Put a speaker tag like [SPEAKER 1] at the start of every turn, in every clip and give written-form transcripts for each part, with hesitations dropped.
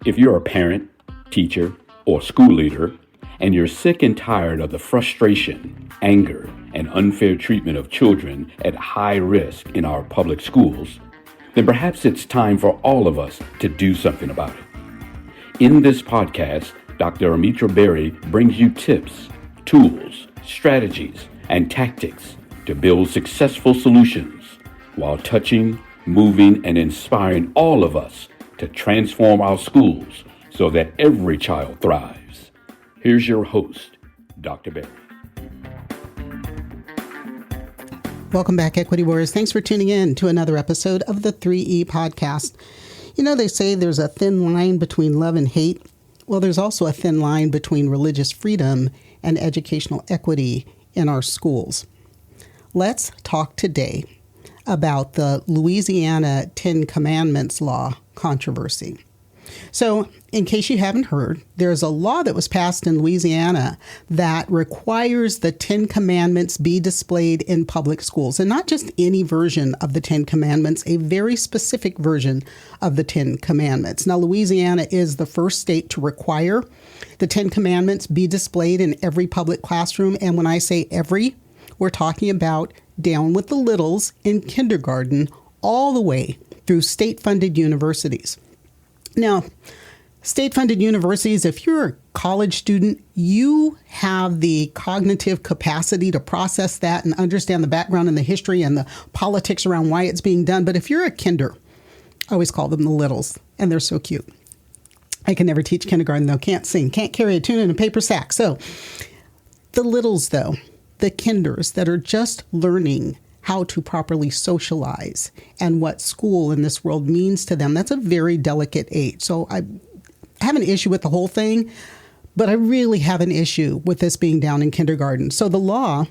[SPEAKER 1] If you're a parent, teacher, or school leader, and you're sick and tired of the frustration, anger, and unfair treatment of children at high risk in our public schools, then perhaps it's time for all of us to do something about it. In this podcast, Dr. Amitra Berry brings you tips, tools, strategies, and tactics to build successful solutions while touching, moving, and inspiring all of us to transform our schools so that every child thrives. Here's your host, Dr. Berry.
[SPEAKER 2] Welcome back, Equity Warriors. Thanks for tuning in to another episode of the 3E podcast. You know, they say there's a thin line between love and hate. Well, there's also a thin line between religious freedom and educational equity in our schools. Let's talk today about the Louisiana 10 Commandments law controversy. So, in case you haven't heard, there's a law that was passed in Louisiana that requires the 10 Commandments be displayed in public schools. And not just any version of the 10 Commandments, a very specific version of the 10 Commandments. Now, Louisiana is the first state to require the 10 Commandments be displayed in every public classroom. And when I say every, we're talking about down with the littles in kindergarten all the way through state-funded universities. Now, state-funded universities, if you're a college student, you have the cognitive capacity to process that and understand the background and the history and the politics around why it's being done. But if you're a kinder, I always call them the littles, and they're so cute. I can never teach kindergarten, though. Can't sing, can't carry a tune in a paper sack. So the littles, though, the kinders that are just learning how to properly socialize and what school in this world means to them, that's a very delicate age. So I have an issue with the whole thing, but I really have an issue with this being down in kindergarten. So the law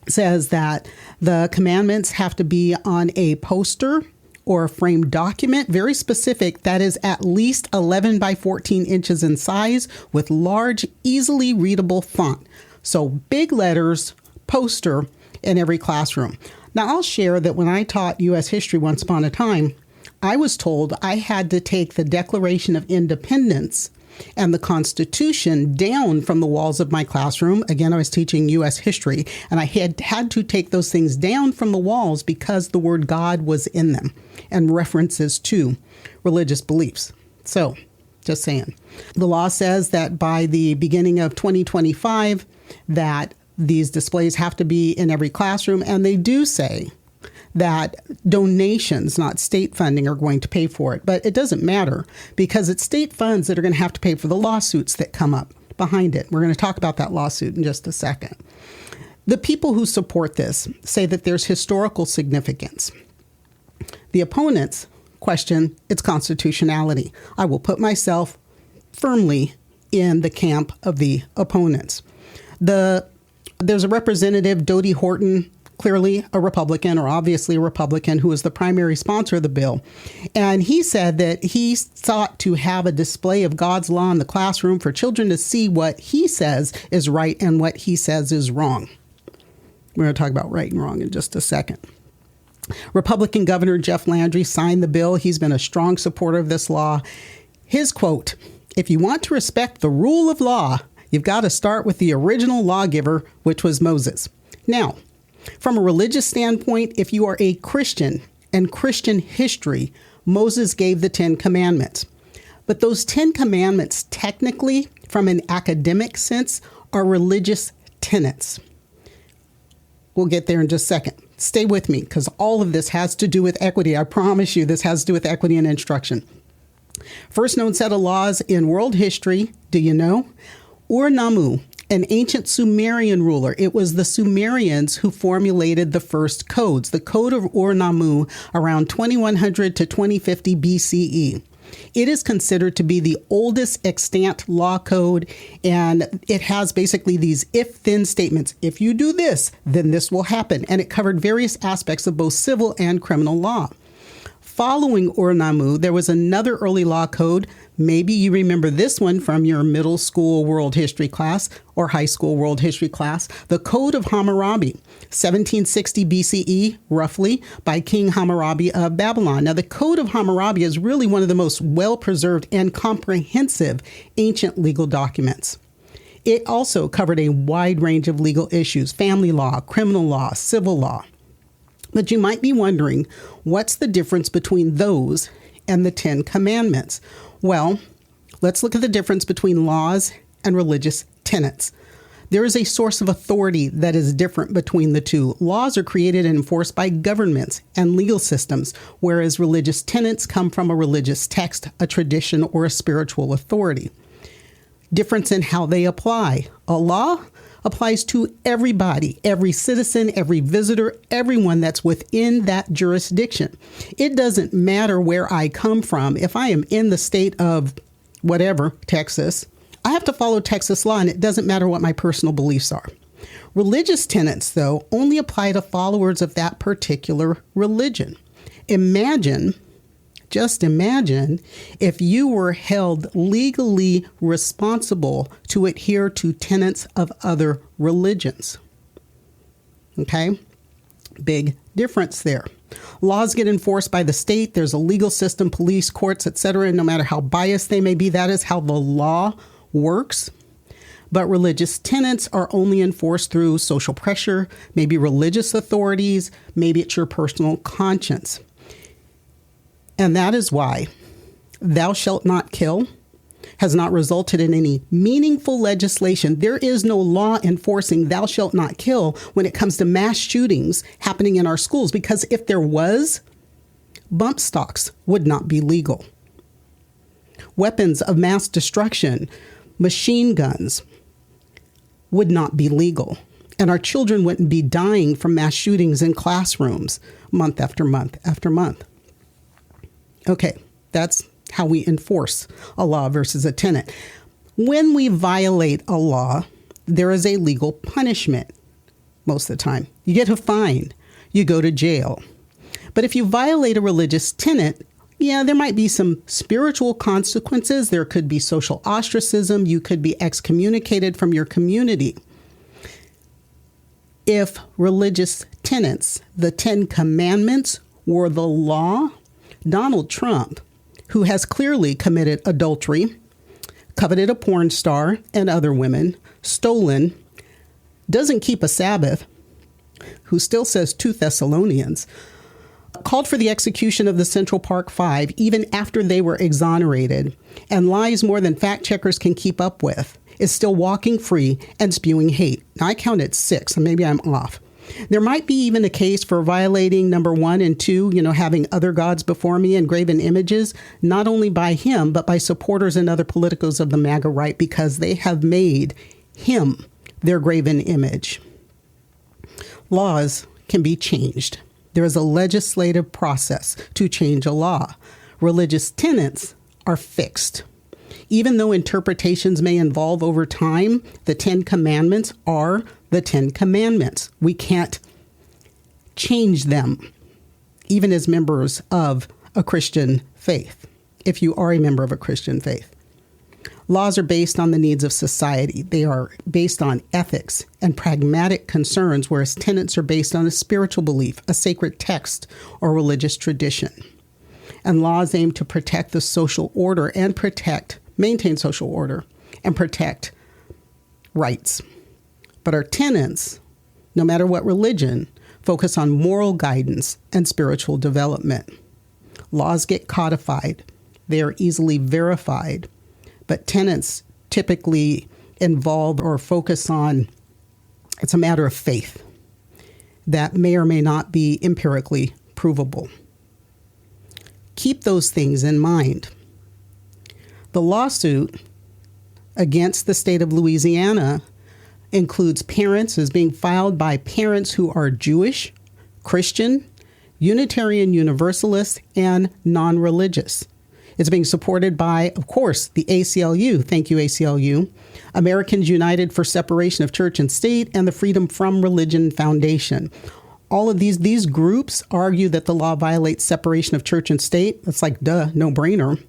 [SPEAKER 2] says that the commandments have to be on a poster or a framed document, very specific, that is at least 11 by 14 inches in size with large, easily readable font. So big letters, poster, in every classroom. Now, I'll share that when I taught U.S. history once upon a time, I was told I had to take the Declaration of Independence and the Constitution down from the walls of my classroom. Again, I was teaching U.S. history, and I had to take those things down from the walls because the word God was in them and references to religious beliefs. So, just saying. The law says that by the beginning of 2025, that these displays have to be in every classroom, and they do say that donations, not state funding, are going to pay for it. But it doesn't matter because it's state funds that are going to have to pay for the lawsuits that come up behind it. We're going to talk about that lawsuit in just a second. The people who support this say that there's historical significance. The opponents question its constitutionality. I will put myself firmly in the camp of the opponents. There's a representative, Dodie Horton, clearly a Republican, or obviously a Republican, who is the primary sponsor of the bill. And he said that he sought to have a display of God's law in the classroom for children to see what he says is right and what he says is wrong. We're going to talk about right and wrong in just a second. Republican Governor Jeff Landry signed the bill. He's been a strong supporter of this law. His quote, "If you want to respect the rule of law, you've got to start with the original lawgiver, which was Moses." Now, from a religious standpoint, if you are a Christian and Christian history, Moses gave the 10 Commandments. But those 10 Commandments, technically, from an academic sense, are religious tenets. We'll get there in just a second. Stay with me, because all of this has to do with equity. I promise you, this has to do with equity and instruction. First known set of laws in world history, do you know? Ur-Nammu, an ancient Sumerian ruler. It was the Sumerians who formulated the first codes, the Code of Ur-Nammu, around 2100 to 2050 BCE. It is considered to be the oldest extant law code, and it has basically these if-then statements. If you do this, then this will happen. And it covered various aspects of both civil and criminal law. following Urnamu, there was another early law code. Maybe you remember this one from your middle school world history class or high school world history class. The Code of Hammurabi, 1760 BCE, roughly, by King Hammurabi of Babylon. Now, the Code of Hammurabi is really one of the most well-preserved and comprehensive ancient legal documents. It also covered a wide range of legal issues: family law, criminal law, civil law. But you might be wondering, what's the difference between those and the 10 Commandments? Well, let's look at the difference between laws and religious tenets. There is a source of authority that is different between the two. Laws are created and enforced by governments and legal systems, whereas religious tenets come from a religious text, a tradition, or a spiritual authority. Difference in how they apply. A law applies to everybody, every citizen, every visitor, everyone that's within that jurisdiction. It doesn't matter where I come from. If I am in the state of whatever, Texas, I have to follow Texas law, and it doesn't matter what my personal beliefs are. Religious tenets, though, only apply to followers of that particular religion. Just imagine if you were held legally responsible to adhere to tenets of other religions. Okay? Big difference there. Laws get enforced by the state. There's a legal system, police, courts, etc. And no matter how biased they may be, that is how the law works. But religious tenets are only enforced through social pressure, maybe religious authorities, maybe it's your personal conscience. And that is why thou shalt not kill has not resulted in any meaningful legislation. There is no law enforcing thou shalt not kill when it comes to mass shootings happening in our schools, because if there was, bump stocks would not be legal. Weapons of mass destruction, machine guns, would not be legal. And our children wouldn't be dying from mass shootings in classrooms month after month after month. Okay, that's how we enforce a law versus a tenet. When we violate a law, there is a legal punishment most of the time. You get a fine, you go to jail. But if you violate a religious tenet, there might be some spiritual consequences. There could be social ostracism. You could be excommunicated from your community. If religious tenets, the 10 Commandments, were the law, Donald Trump, who has clearly committed adultery, coveted a porn star and other women, stolen, doesn't keep a Sabbath, who still says 2 Thessalonians, called for the execution of the Central Park Five even after they were exonerated, and lies more than fact checkers can keep up with, is still walking free and spewing hate. Now, I counted 6, so maybe I'm off. There might be even a case for violating number 1 and 2, having other gods before me and graven images, not only by him, but by supporters and other politicos of the MAGA right, because they have made him their graven image. Laws can be changed. There is a legislative process to change a law. Religious tenets are fixed. Even though interpretations may evolve over time, the 10 Commandments are the 10 Commandments. We can't change them, even as members of a Christian faith, if you are a member of a Christian faith. Laws are based on the needs of society. They are based on ethics and pragmatic concerns, whereas tenets are based on a spiritual belief, a sacred text, or religious tradition. And laws aim to protect the social order and maintain social order and protect rights. But our tenets, no matter what religion, focus on moral guidance and spiritual development. Laws get codified. They are easily verified. But tenets typically involve or focus on, it's a matter of faith that may or may not be empirically provable. Keep those things in mind. The lawsuit against the state of Louisiana includes parents, is being filed by parents who are Jewish, Christian, Unitarian Universalist, and non-religious. It's being supported by, of course, the ACLU, thank you ACLU, Americans United for Separation of Church and State, and the Freedom from Religion Foundation. all of these groups argue that the law violates separation of church and state. That's like, no brainer.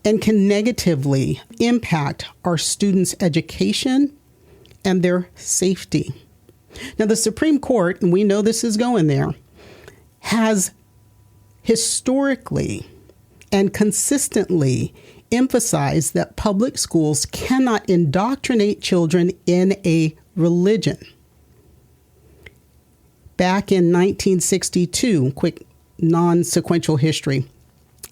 [SPEAKER 2] And can negatively impact our students' education and their safety. Now, the Supreme Court, and we know this is going there, has historically and consistently emphasized that public schools cannot indoctrinate children in a religion. Back in 1962, quick non-sequential history.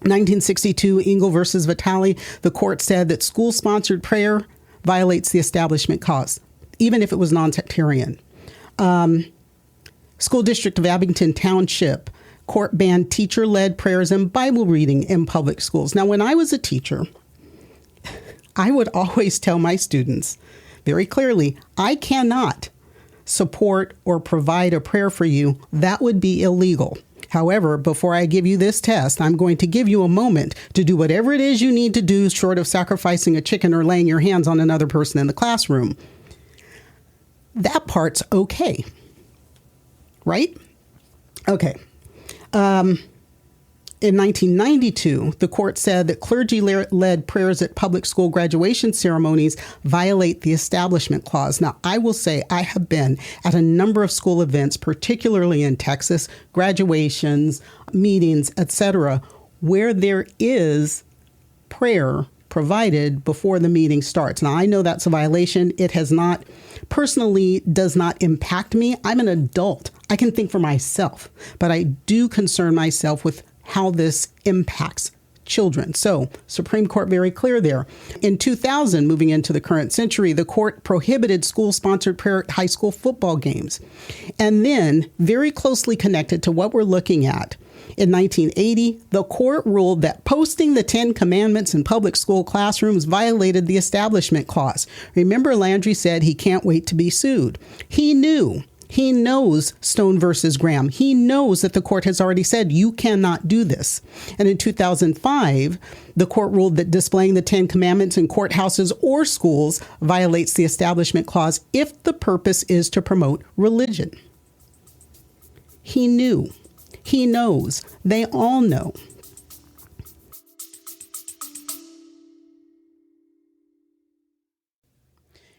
[SPEAKER 2] 1962, Engel versus Vitale, the court said that school-sponsored prayer violates the establishment clause, even if it was non-sectarian. School District of Abington Township, court banned teacher-led prayers and Bible reading in public schools. Now, when I was a teacher, I would always tell my students very clearly, I cannot support or provide a prayer for you. That would be illegal. However, before I give you this test, I'm going to give you a moment to do whatever it is you need to do short of sacrificing a chicken or laying your hands on another person in the classroom. That part's okay. Right? Okay. In 1992, the court said that clergy-led prayers at public school graduation ceremonies violate the Establishment Clause. Now, I will say I have been at a number of school events, particularly in Texas, graduations, meetings, etc., where there is prayer provided before the meeting starts. Now, I know that's a violation. It has not, personally, does not impact me. I'm an adult. I can think for myself, but I do concern myself with how this impacts children. So, Supreme Court very clear there. In 2000, moving into the current century, the court prohibited school-sponsored prayer at high school football games. And then, very closely connected to what we're looking at, in 1980, the court ruled that posting the 10 Commandments in public school classrooms violated the Establishment Clause. Remember, Landry said he can't wait to be sued. He knows Stone versus Graham. He knows that the court has already said you cannot do this. And in 2005, the court ruled that displaying the 10 Commandments in courthouses or schools violates the Establishment Clause if the purpose is to promote religion. He knew. He knows. They all know.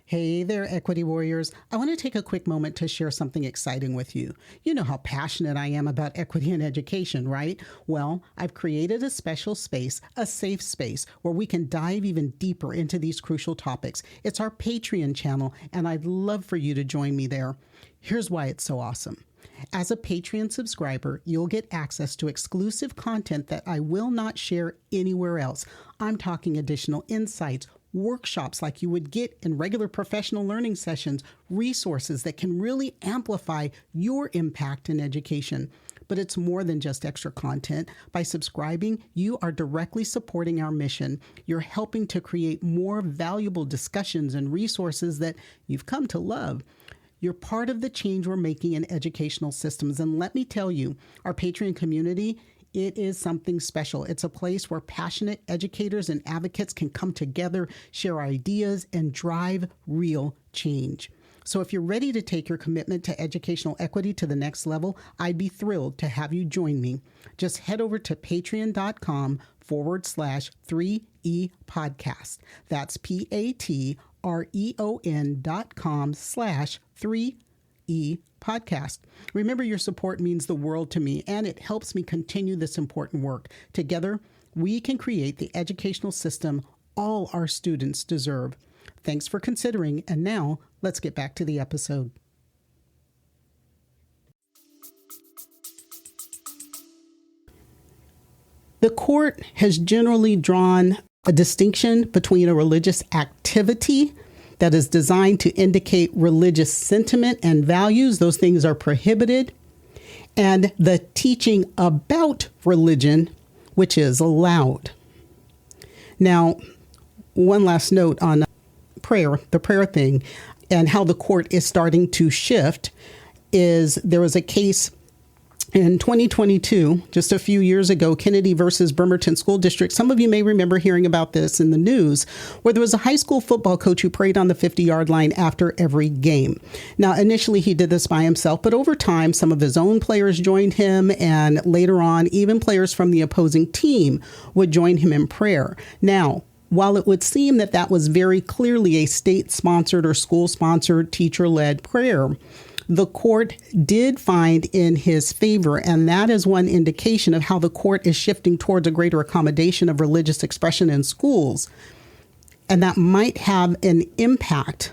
[SPEAKER 2] Hey there, Equity Warriors. I want to take a quick moment to share something exciting with you. You know how passionate I am about equity in education, right? Well, I've created a special space, a safe space, where we can dive even deeper into these crucial topics. It's our Patreon channel, and I'd love for you to join me there. Here's why it's so awesome. As a Patreon subscriber, you'll get access to exclusive content that I will not share anywhere else. I'm talking additional insights, workshops like you would get in regular professional learning sessions, resources that can really amplify your impact in education. But it's more than just extra content. By subscribing, you are directly supporting our mission. You're helping to create more valuable discussions and resources that you've come to love. You're part of the change we're making in educational systems. And let me tell you, our Patreon community, it is something special. It's a place where passionate educators and advocates can come together, share ideas, and drive real change. So if you're ready to take your commitment to educational equity to the next level, I'd be thrilled to have you join me. Just head over to patreon.com/3E podcast. That's patreon.com/3E podcast. Remember, your support means the world to me, and it helps me continue this important work. Together, we can create the educational system all our students deserve. Thanks for considering, and now let's get back to the episode. The court has generally drawn a distinction between a religious activity that is designed to indicate religious sentiment and values. Those things are prohibited. And the teaching about religion, which is allowed. Now, one last note on prayer, the prayer thing, and how the court is starting to shift is there was a case In 2022, just a few years ago, Kennedy versus Bremerton School District, some of you may remember hearing about this in the news, where there was a high school football coach who prayed on the 50-yard line after every game. Now, initially, he did this by himself, but over time, some of his own players joined him, and later on, even players from the opposing team would join him in prayer. Now, while it would seem that that was very clearly a state-sponsored or school-sponsored, teacher-led prayer, the court did find in his favor, and that is one indication of how the court is shifting towards a greater accommodation of religious expression in schools. And that might have an impact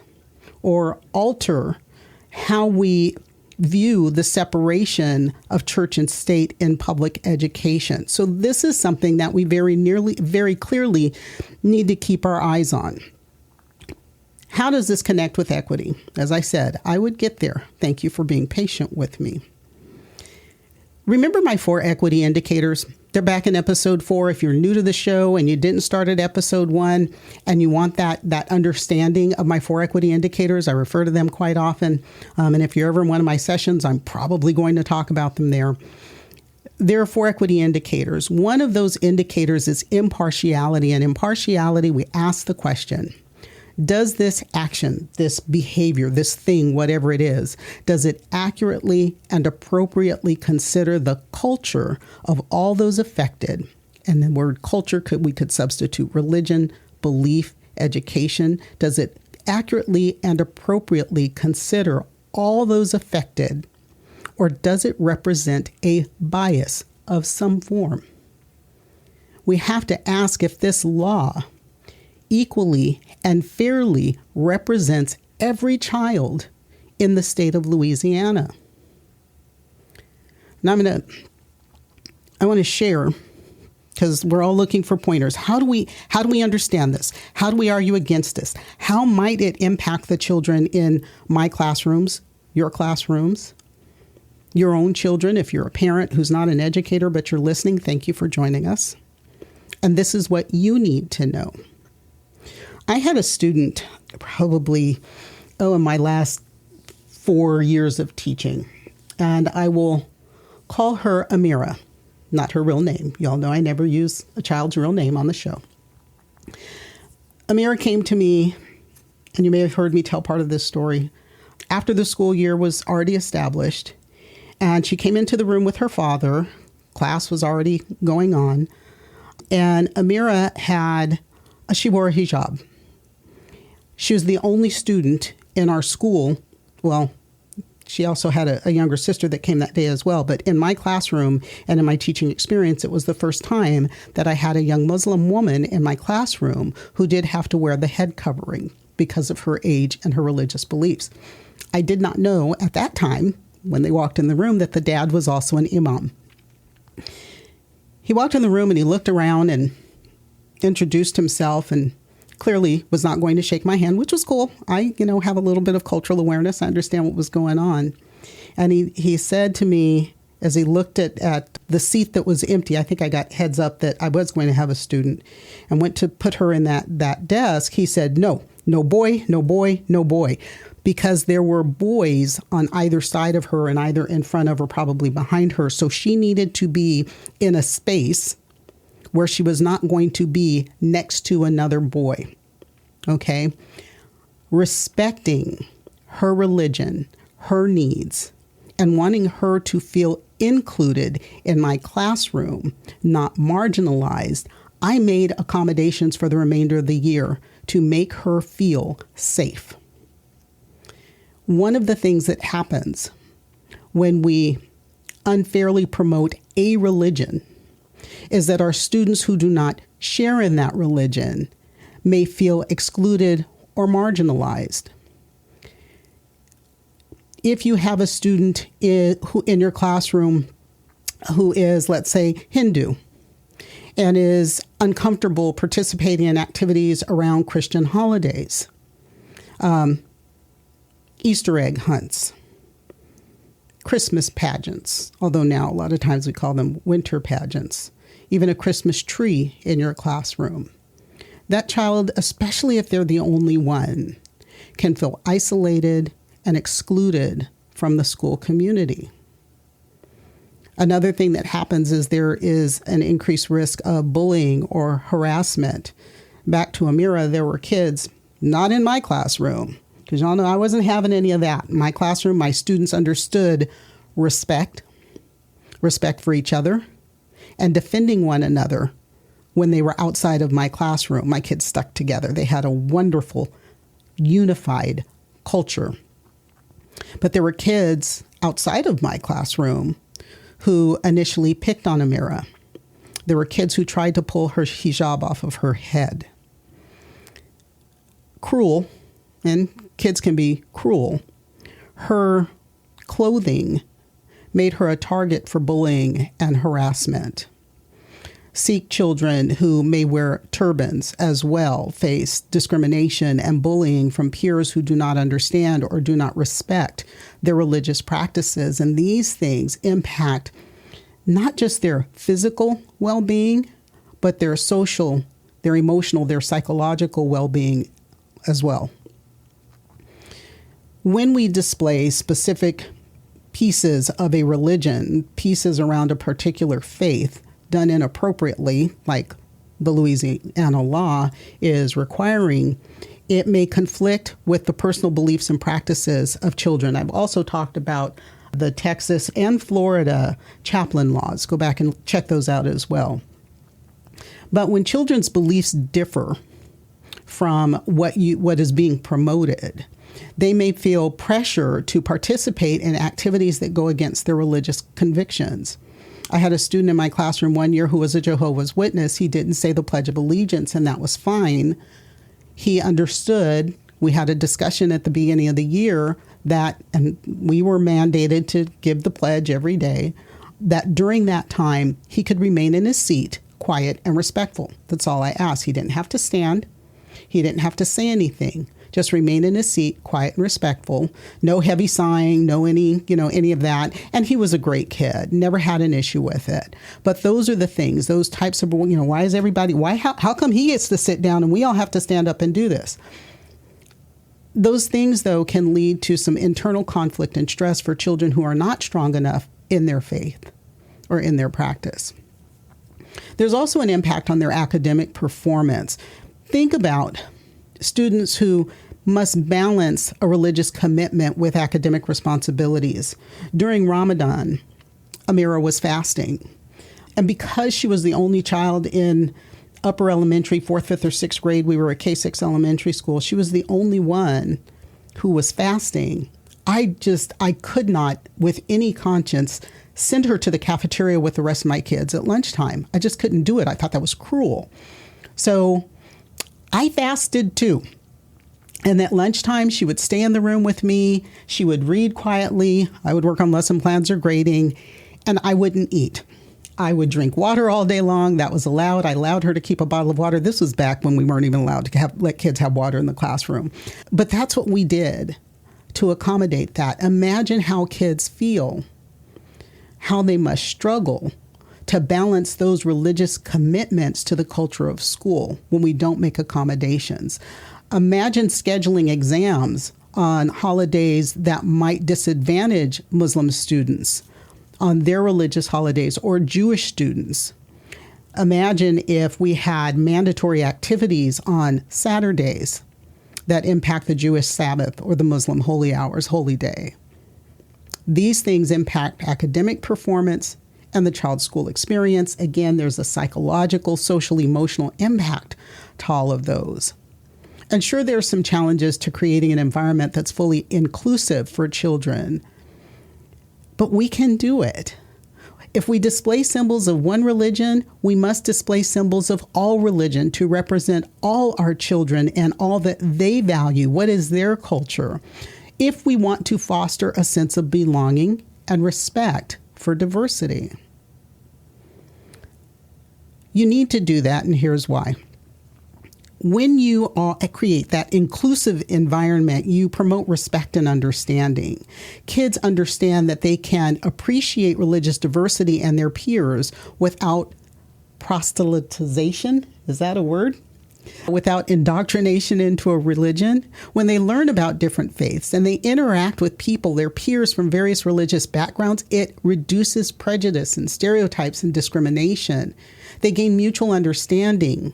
[SPEAKER 2] or alter how we view the separation of church and state in public education. So this is something that we very clearly need to keep our eyes on. How does this connect with equity? As I said, I would get there. Thank you for being patient with me. Remember my 4 equity indicators? They're back in episode 4. If you're new to the show and you didn't start at episode 1 and you want that understanding of my 4 equity indicators, I refer to them quite often. And if you're ever in one of my sessions, I'm probably going to talk about them there. There are 4 equity indicators. One of those indicators is impartiality. And impartiality, we ask the question, does this action, this behavior, this thing, whatever it is, does it accurately and appropriately consider the culture of all those affected? And the word culture, we could substitute religion, belief, education. Does it accurately and appropriately consider all those affected? Or does it represent a bias of some form? We have to ask if this law equally and fairly represents every child in the state of Louisiana. Now I want to share, because we're all looking for pointers. How do we understand this? How do we argue against this? How might it impact the children in my classrooms, your classrooms, your own children? If you're a parent who's not an educator, but you're listening, thank you for joining us. And this is what you need to know. I had a student probably, in my last 4 years of teaching, and I will call her Amira, not her real name. Y'all know I never use a child's real name on the show. Amira came to me, and you may have heard me tell part of this story, after the school year was already established, and she came into the room with her father. Class was already going on, and Amira she wore a hijab. She was the only student in our school. Well, she also had a younger sister that came that day as well. But in my classroom and in my teaching experience, it was the first time that I had a young Muslim woman in my classroom who did have to wear the head covering because of her age and her religious beliefs. I did not know at that time, when they walked in the room, that the dad was also an imam. He walked in the room and he looked around and introduced himself and clearly was not going to shake my hand, which was cool. I, have a little bit of cultural awareness. I understand what was going on. And he said to me, as he looked at the seat that was empty, I think I got heads up that I was going to have a student, and went to put her in that desk. He said, no boy, no boy, no boy, because there were boys on either side of her and either in front of her, probably behind her. So she needed to be in a space where she was not going to be next to another boy, okay? Respecting her religion, her needs, and wanting her to feel included in my classroom, not marginalized, I made accommodations for the remainder of the year to make her feel safe. One of the things that happens when we unfairly promote a religion is that our students who do not share in that religion may feel excluded or marginalized. If you have a student in your classroom who is, let's say, Hindu and is uncomfortable participating in activities around Christian holidays, Easter egg hunts, Christmas pageants, although now a lot of times we call them winter pageants, even a Christmas tree in your classroom. That child, especially if they're the only one, can feel isolated and excluded from the school community. Another thing that happens is there is an increased risk of bullying or harassment. Back to Amira, there were kids, not in my classroom, because y'all know I wasn't having any of that. In my classroom, my students understood respect for each other, and defending one another when they were outside of my classroom. My kids stuck together. They had a wonderful, unified culture. But there were kids outside of my classroom who initially picked on Amira. There were kids who tried to pull her hijab off of her head. Cruel, and kids can be cruel. Her clothing made her a target for bullying and harassment. Sikh children who may wear turbans as well face discrimination and bullying from peers who do not understand or do not respect their religious practices. And these things impact not just their physical well-being, but their social, their emotional, their psychological well-being as well. When we display specific pieces of a religion, pieces around a particular faith, done inappropriately, like the Louisiana law is requiring, it may conflict with the personal beliefs and practices of children. I've also talked about the Texas and Florida chaplain laws. Go back and check those out as well. But when children's beliefs differ from what is being promoted, they may feel pressure to participate in activities that go against their religious convictions. I had a student in my classroom one year who was a Jehovah's Witness. He didn't say the Pledge of Allegiance, and that was fine. He understood. We had a discussion at the beginning of the year that, and we were mandated to give the pledge every day, that during that time, he could remain in his seat, quiet and respectful. That's all I asked. He didn't have to stand. He didn't have to say anything. Just remain in his seat, quiet and respectful. No heavy sighing, no any of that. And he was a great kid. Never had an issue with it. But those are the things, those types of, why is everybody, how come he gets to sit down and we all have to stand up and do this? Those things, though, can lead to some internal conflict and stress for children who are not strong enough in their faith or in their practice. There's also an impact on their academic performance. Think about students who must balance a religious commitment with academic responsibilities. During Ramadan, Amira was fasting. And because she was the only child in upper elementary, 4th, 5th, or 6th grade, we were a K-6 elementary school, she was the only one who was fasting. I could not, with any conscience, send her to the cafeteria with the rest of my kids at lunchtime. I just couldn't do it. I thought that was cruel. So I fasted too. And at lunchtime, she would stay in the room with me. She would read quietly. I would work on lesson plans or grading, and I wouldn't eat. I would drink water all day long. That was allowed. I allowed her to keep a bottle of water. This was back when we weren't even allowed to let kids have water in the classroom. But that's what we did to accommodate that. Imagine how kids feel, how they must struggle to balance those religious commitments to the culture of school when we don't make accommodations. Imagine scheduling exams on holidays that might disadvantage Muslim students on their religious holidays or Jewish students. Imagine if we had mandatory activities on Saturdays that impact the Jewish Sabbath or the Muslim holy hours, holy day. These things impact academic performance and the child's school experience. Again, there's a psychological, social, emotional impact to all of those. And sure, there are some challenges to creating an environment that's fully inclusive for children, but we can do it. If we display symbols of one religion, we must display symbols of all religion to represent all our children and all that they value. What is their culture? If we want to foster a sense of belonging and respect for diversity. You need to do that, and here's why. When you create that inclusive environment, you promote respect and understanding. Kids understand that they can appreciate religious diversity and their peers without proselytization. Is that a word? without indoctrination into a religion. When they learn about different faiths and they interact with people, their peers from various religious backgrounds, it reduces prejudice and stereotypes and discrimination. They gain mutual understanding,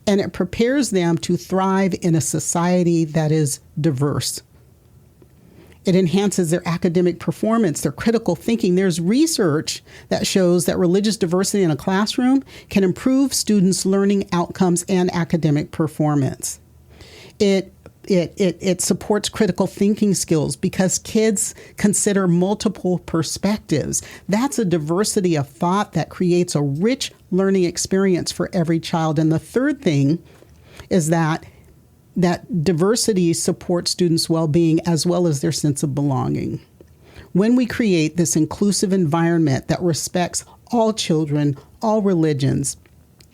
[SPEAKER 2] and it prepares them to thrive in a society that is diverse. It enhances their academic performance, their critical thinking. There's research that shows that religious diversity in a classroom can improve students' learning outcomes and academic performance. It supports critical thinking skills because kids consider multiple perspectives. That's a diversity of thought that creates a rich learning experience for every child. And the third thing is that diversity supports students' well-being as well as their sense of belonging. When we create this inclusive environment that respects all children, all religions,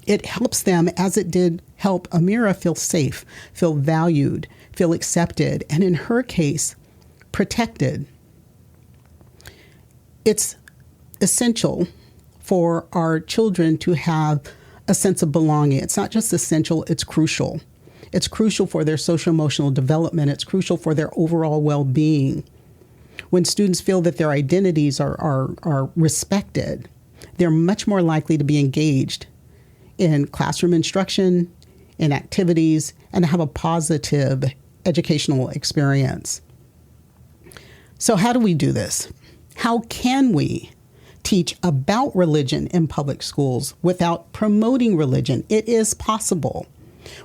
[SPEAKER 2] it helps them, as it did help Amira, feel safe, feel valued, feel accepted, and in her case, protected. It's essential for our children to have a sense of belonging. It's not just essential, it's crucial. It's crucial for their social-emotional development. It's crucial for their overall well-being. When students feel that their identities are respected, they're much more likely to be engaged in classroom instruction, in activities, and have a positive educational experience. So how do we do this? How can we teach about religion in public schools without promoting religion? It is possible.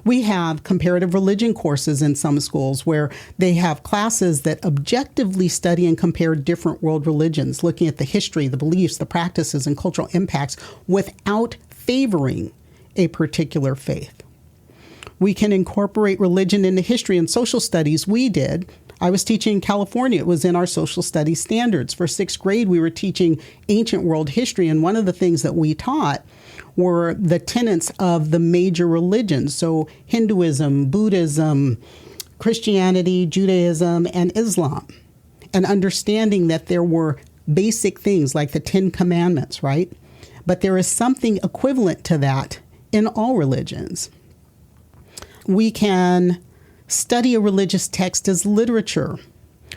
[SPEAKER 2] We have comparative religion courses in some schools where they have classes that objectively study and compare different world religions, looking at the history, the beliefs, the practices, and cultural impacts without favoring a particular faith. We can incorporate religion into history and social studies. We did. I was teaching in California. It was in our social studies standards. For sixth grade, we were teaching ancient world history, and one of the things that we taught were the tenets of the major religions. So Hinduism, Buddhism, Christianity, Judaism, and Islam. And understanding that there were basic things like the 10 Commandments, right? But there is something equivalent to that in all religions. We can study a religious text as literature.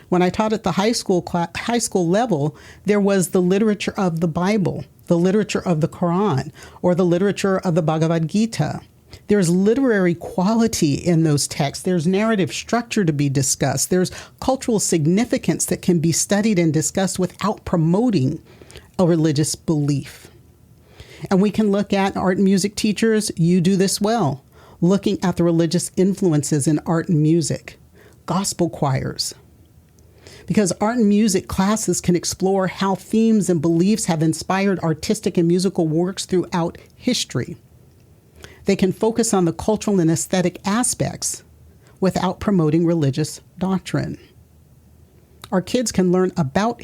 [SPEAKER 2] When I taught at the high school level, there was the literature of the Bible, the literature of the Quran, or the literature of the Bhagavad Gita. There's literary quality in those texts. There's narrative structure to be discussed. There's cultural significance that can be studied and discussed without promoting a religious belief. And we can look at art and music teachers. You do this well, looking at the religious influences in art and music, gospel choirs. Because art and music classes can explore how themes and beliefs have inspired artistic and musical works throughout history. They can focus on the cultural and aesthetic aspects without promoting religious doctrine. Our kids can learn about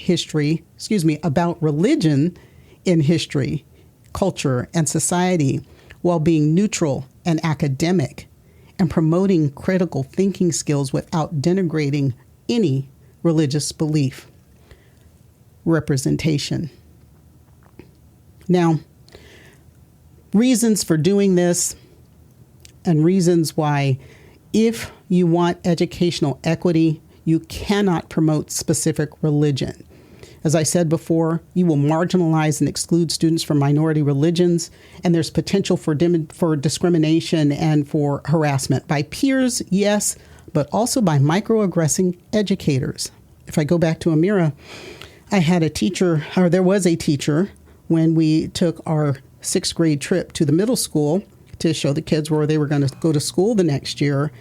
[SPEAKER 2] about religion in history, culture, and society while being neutral and academic and promoting critical thinking skills without denigrating any religious belief. Representation. Now, reasons for doing this and reasons why, if you want educational equity, you cannot promote specific religion. As I said before, you will marginalize and exclude students from minority religions, and there's potential for discrimination and for harassment by peers, yes, but also by microaggressing educators. If I go back to Amira, there was a teacher when we took our sixth grade trip to the middle school to show the kids where they were going to go to school the next year.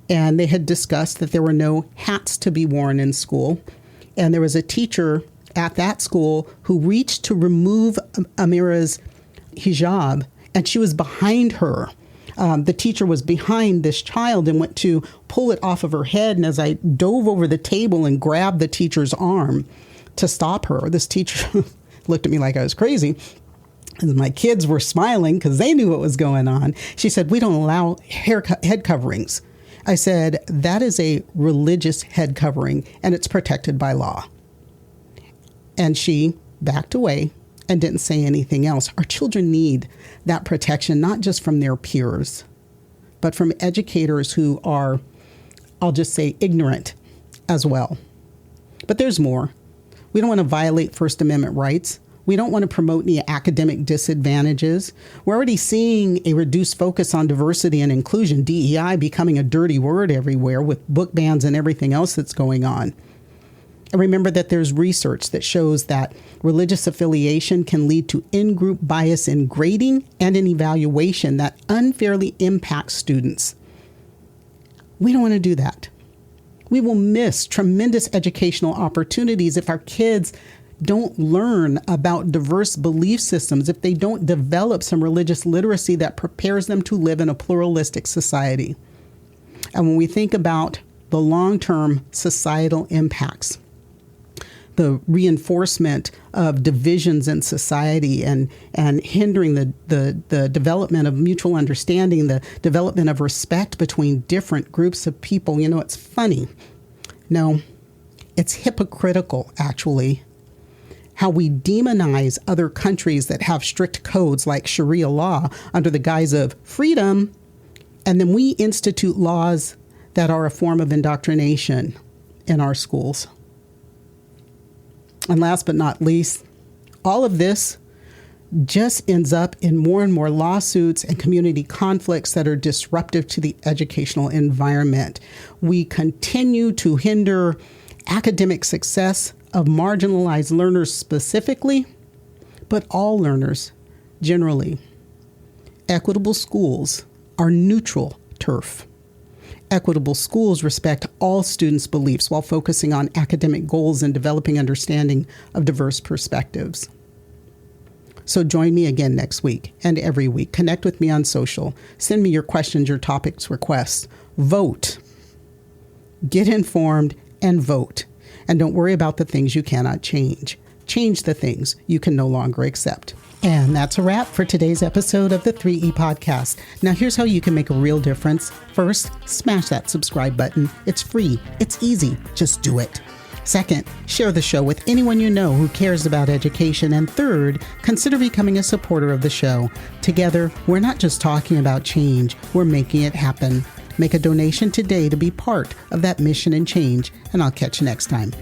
[SPEAKER 2] And they had discussed that there were no hats to be worn in school. And there was a teacher at that school who reached to remove Amira's hijab, and she was behind her. The teacher was behind this child and went to pull it off of her head. And as I dove over the table and grabbed the teacher's arm to stop her, this teacher looked at me like I was crazy. And my kids were smiling because they knew what was going on. She said, "We don't allow head coverings." I said, "That is a religious head covering and it's protected by law." And she backed away and didn't say anything else. Our children need that protection, not just from their peers, but from educators who are, I'll just say, ignorant as well. But there's more. We don't want to violate First Amendment rights. We don't want to promote any academic disadvantages. We're already seeing a reduced focus on diversity and inclusion, DEI becoming a dirty word everywhere with book bans and everything else that's going on. And remember that there's research that shows that religious affiliation can lead to in-group bias in grading and in evaluation that unfairly impacts students. We don't want to do that. We will miss tremendous educational opportunities if our kids don't learn about diverse belief systems, if they don't develop some religious literacy that prepares them to live in a pluralistic society. And when we think about the long-term societal impacts, the reinforcement of divisions in society and hindering the development of mutual understanding, the development of respect between different groups of people. You know, it's funny. No, it's hypocritical, actually, how we demonize other countries that have strict codes like Sharia law under the guise of freedom, and then we institute laws that are a form of indoctrination in our schools. And last but not least, all of this just ends up in more and more lawsuits and community conflicts that are disruptive to the educational environment. We continue to hinder academic success of marginalized learners specifically, but all learners generally. Equitable schools are neutral turf. Equitable schools respect all students' beliefs while focusing on academic goals and developing understanding of diverse perspectives. So join me again next week and every week. Connect with me on social. Send me your questions, your topics, requests. Vote. Get informed and vote. And don't worry about the things you cannot change. Change the things you can no longer accept. And that's a wrap for today's episode of the 3E Podcast. Now, here's how you can make a real difference. First, smash that subscribe button. It's free. It's easy. Just do it. Second, share the show with anyone you know who cares about education. And third, consider becoming a supporter of the show. Together, we're not just talking about change, we're making it happen. Make a donation today to be part of that mission and change, and I'll catch you next time.